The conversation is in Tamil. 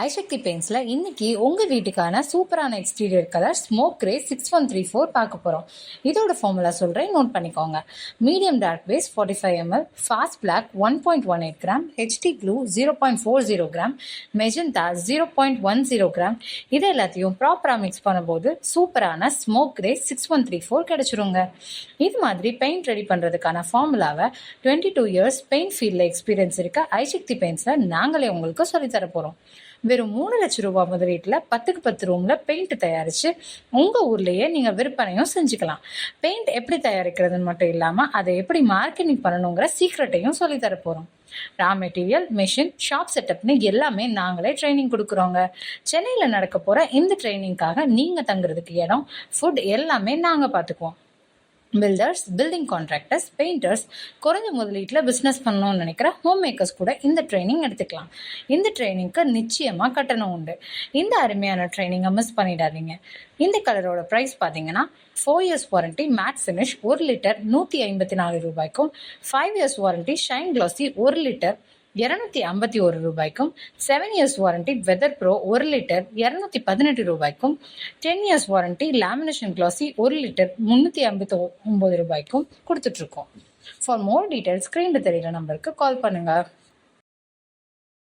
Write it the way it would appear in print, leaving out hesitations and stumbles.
ஐசக்தி பெயிண்ட்ஸ்ல இன்னைக்கு உங்க வீட்டுக்கான சூப்பரான எக்ஸ்டீரியர் கலர் ஸ்மோக் கிரே 6134 பார்க்க போறோம். இதோட ஃபார்முலா சொல்றேன், நோட் பண்ணிக்கோங்க. Medium dark base 45 ml, fast black 1.18 gram, HD blue 0.40 gram, magenta 0.10 gram. இது எல்லாத்தையும் ப்ராப்பரா மிக்ஸ் பண்ணும்போது சூப்பரான ஸ்மோக் கிரே 6134 கிடைச்சிருங்க. இது மாதிரி பெயிண்ட் ரெடி பண்றதுக்கான ஃபார்முலாவை 22 இயர்ஸ் பெயிண்ட் ஃபீல்ட்ல எக்ஸ்பீரியன்ஸ் இருக்க ஐசக்தி பெயிண்ட்ஸ்ல நாங்களே உங்களுக்கு சொல்லித்தர போறோம். வெறும் 3 லட்சம் ரூபாய் முதலீட்டுல 10க்கு 10 ரூம்ல பெயிண்ட் தயாரிச்சு உங்க ஊர்லயே நீங்க விற்பனையும் செஞ்சுக்கலாம். பெயிண்ட் எப்படி தயாரிக்கிறதுன்னு மட்டும் இல்லாம அதை எப்படி மார்க்கெட்டிங் பண்ணணுங்கிற சீக்ரெட்டையும் சொல்லி தர போறோம். ரா மெட்டீரியல், மெஷின், ஷாப் செட்டப்னு எல்லாமே நாங்களே ட்ரைனிங் கொடுக்குறோங்க. சென்னையில நடக்க போற இந்த ட்ரைனிங்காக நீங்க தங்குறதுக்கு இடம், ஃபுட் எல்லாமே நாங்க பாத்துக்குவோம். பில்டர்ஸ், பில்டிங் கான்ட்ராக்டர்ஸ், பெயிண்டர்ஸ், குறைஞ்ச முதலீட்டில் பிஸ்னஸ் பண்ணணும்னு நினைக்கிற ஹோம் மேக்கர்ஸ் கூட இந்த ட்ரைனிங் எடுத்துக்கலாம். இந்த ட்ரைனிங்க்கு நிச்சயமாக கட்டணம் உண்டு. இந்த அருமையான ட்ரைனிங்கை மிஸ் பண்ணிடாதீங்க. இந்த கலரோட ப்ரைஸ் பார்த்தீங்கன்னா 4 years warranty matt finish 1 litre 154 ரூபாய்க்கும், 5 years warranty shine classy 1 litre 251 ரூபாய்க்கும், 7 years warranty weather pro 1 litre 218 ரூபாய்க்கும், 10 years warranty lamination classy 1 litre 359 ரூபாய்க்கும் கொடுத்துட்டு இருக்கோம். ஃபார் மோர் டீடைல்ஸ் ஸ்கிரீன்ல தெரியுற நம்பருக்கு கால் பண்ணுங்க.